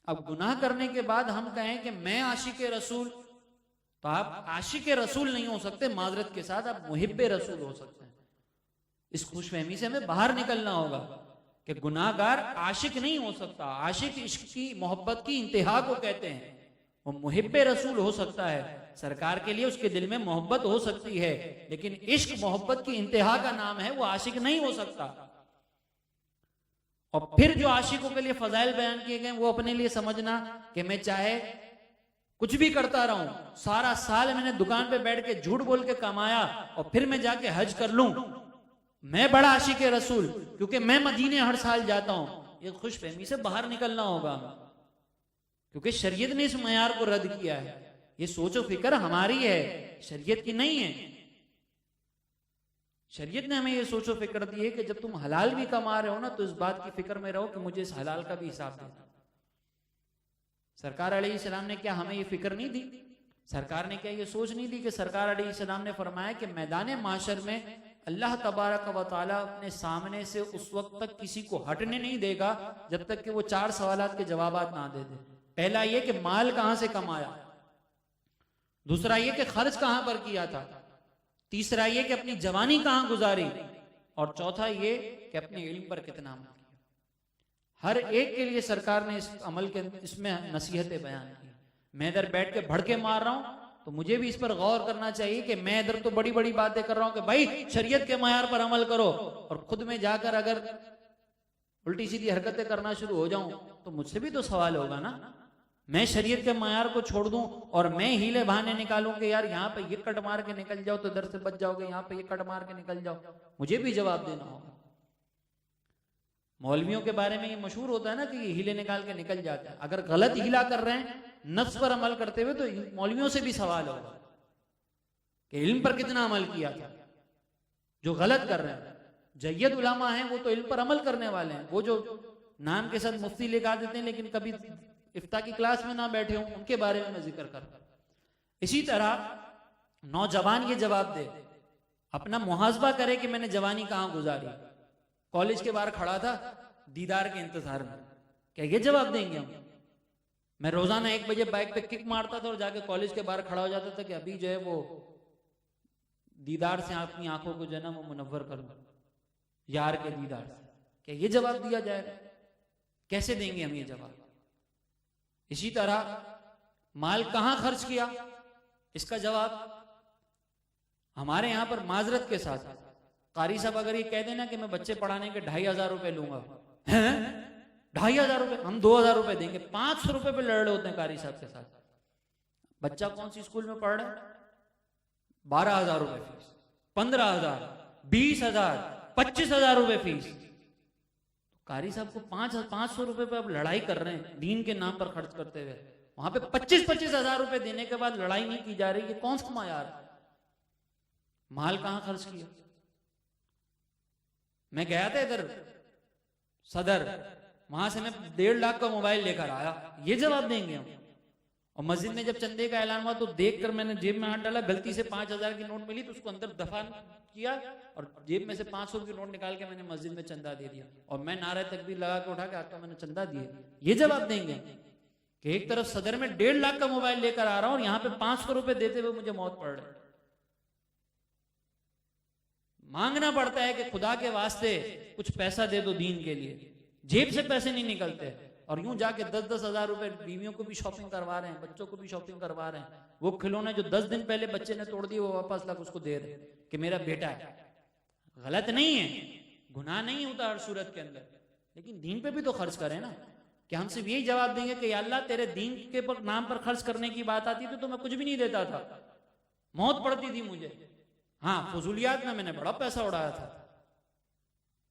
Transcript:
अब गुनाह करने के बाद हम कहें कि मैं आशिक रसूल, तो आप आशिक रसूल नहीं हो सकते, माजरत के साथ आप मुहिब्बे रसूल हो सकते हैं। इस खुशफहमी से हमें बाहर निकलना होगा कि गुनाहगार आशिक नहीं हो सकता। आशिक इश्क की मोहब्बत की इंतहा को कहते हैं, वो मुहिब्बे रसूल हो सकता है, सरकार के लिए उसके दिल में मोहब्बत हो सकती है, लेकिन इश्क मोहब्बत की इंतहा का नाम है, वो आशिक नहीं हो सकता। और फिर जो आशिकों के लिए फजाइल बयान किए गए वो अपने लिए समझना कि मैं चाहे कुछ भी करता रहूं, सारा साल मैंने दुकान पे बैठ के झूठ बोल के कमाया और फिर मैं जाके हज कर लूं, मैं बड़ा आशिक रसूल क्योंकि मैं मदीने हर साल जाता हूं। ये खुशफहमी से बाहर निकलना होगा, क्योंकि शरीयत ने इस मयार को रद्द किया है। ये सोचो फिक्र हमारी है, शरीयत की नहीं है। शरीयत ने हमें ये सोचो फिक्र दी है कि जब तुम हलाल भी कमा रहे हो ना, तो इस बात की फिक्र में रहो कि मुझे इस हलाल का भी हिसाब देना। सरकार अलैहिस्सलाम ने क्या हमें ये फिक्र नहीं दी? सरकार ने क्या ये सोच नहीं दी कि सरकार अलैहिस्सलाम ने फरमाया कि मैदान माशर में अल्लाह तबारक व तआला अपने सामने से उस वक्त तक किसी को हटने नहीं देगा जब तक कि वो 4 सवालात के जवाबात ना दे दे। पहला ये कि माल कहां से कमाया, दूसरा ये कि खर्च कहां पर किया था, तीसरा ये कि अपनी जवानी कहां गुजारी, और चौथा ये कि अपने इल्म पर कितना अमल किया। हर एक के लिए सरकार ने इस अमल के इसमें नसीहतें बयान की। मैं इधर बैठ के भड़के मार रहा हूं तो मुझे भी इस पर गौर करना चाहिए कि मैं इधर तो बड़ी बड़ी बातें कर रहा हूं कि भाई शरीयत के मयार पर अमल करो, और खुद में जाकर अगर उल्टी सीधी हरकतें करना शुरू हो जाऊं तो मुझसे भी तो सवाल होगा ना। मैं शरीयत के मयार को छोड़ दूं और मैं हीले बहाने निकालूं कि यार यहाँ पे ये कट मार के निकल जाओ तो इधर से बच जाओगे, यहाँ पे ये कट मार के निकल जाओ, मुझे भी जवाब देना होगा। मौलवियों के बारे में ये मशहूर होता है ना कि ये हीले निकाल के निकल जाते हैं। अगर गलत हीला कर रहे हैं नफ्स पर अमल करते हुए तो मौलवियों से भी सवाल होगा कि इल्म पर कितना अमल किया था। जो गलत कर रहे हैं, जय्यद उलमा हैं वो तो इल्म पर अमल करने वाले हैं, वो जो नाम के साथ मुफ्ती लगा देते हैं लेकिन कभी इफ्ता की क्लास में ना बैठे हों, उनके बारे में मैं जिक्र कर। इसी तरह नौजवान ये जवाब दे, अपना मुहासबा करे कि मैंने जवानी कहां गुजारी। कॉलेज के बाहर खड़ा था दीदार के इंतजार में, क्या ये जवाब देंगे हम? मैं रोजाना 1 बजे बाइक पे किक मारता था और जाके कॉलेज के बाहर खड़ा हो जाता था कि अभी जो है वो दीदार से अपनी आंखों को जो है ना वो मुनव्वर कर दूं, यार के दीदार से। क्या ये जवाब दिया जाएगा? कैसे देंगे हम ये जवाब? इसी तरह माल कहां खर्च किया, इसका जवाब हमारे यहां पर माजरत के साथ कारी साहब अगर ये कह देना कि मैं बच्चे पढ़ाने के 2500 रुपए लूंगा, 2500 रुपए, हम 2000 रुपए देंगे, 500 रुपए पे लड़ रहे होते हैं कारी साहब के साथ। बच्चा कौन सी स्कूल में पढ़ रहा है? 12,000 रुपए फीस, 15,000, 20,000, 25,000 रुपए फीस। कारी साहब को 500 रुपए पे अब लड़ाई कर रहे हैं दीन के नाम पर खर्च करते हुए, वहां पे 25,000 रुपए देने के बाद लड़ाई नहीं की जा रही। ये कौन सा मायार? माल कहां खर्च किया? मैं गया था इधर सदर, वहां से मैं 1.5 लाख का मोबाइल लेकर आया, ये जवाब देंगे हम? और मस्जिद में जब चंदे का ऐलान हुआ तो देखकर मैंने जेब में हाथ डाला, गलती से 5,000 की नोट मिली तो उसको अंदर दफा किया और जेब में से 500 की नोट निकाल के मैंने मस्जिद में चंदा दे दिया, और मैं नारे तकबीर लगा के उठा के आता मैंने चंदा दिए। ये जवाब देंगे कि एक तरफ सदर में 1.5 लाख का मोबाइल लेकर आ रहा हूं और यहाँ पे 500 रुपए देते हुए मुझे मौत पड़ रही। मांगना पड़ता है कि खुदा के वास्ते कुछ पैसा दे दो दीन के लिए, जेब से पैसे नहीं निकलते, और यूं जाके 10-10 हजार रुपए बीवियों को भी शॉपिंग करवा रहे हैं, बच्चों को भी शॉपिंग करवा रहे हैं। वो खिलौने जो 10 दिन पहले बच्चे ने तोड़ दिए वो वापस ला उसको दे रहे कि मेरा बेटा है। गलत नहीं है, गुनाह नहीं होता हर सूरत के अंदर, लेकिन दीन पे भी तो खर्च करें ना। कि हम सिर्फ यही जवाब देंगे कि अल्लाह तेरे दीन के नाम पर खर्च करने की बात आती तो मैं कुछ भी नहीं देता था, मौत पड़ती थी मुझे। हाँ, फजूलियात में मैंने बड़ा पैसा उड़ाया था,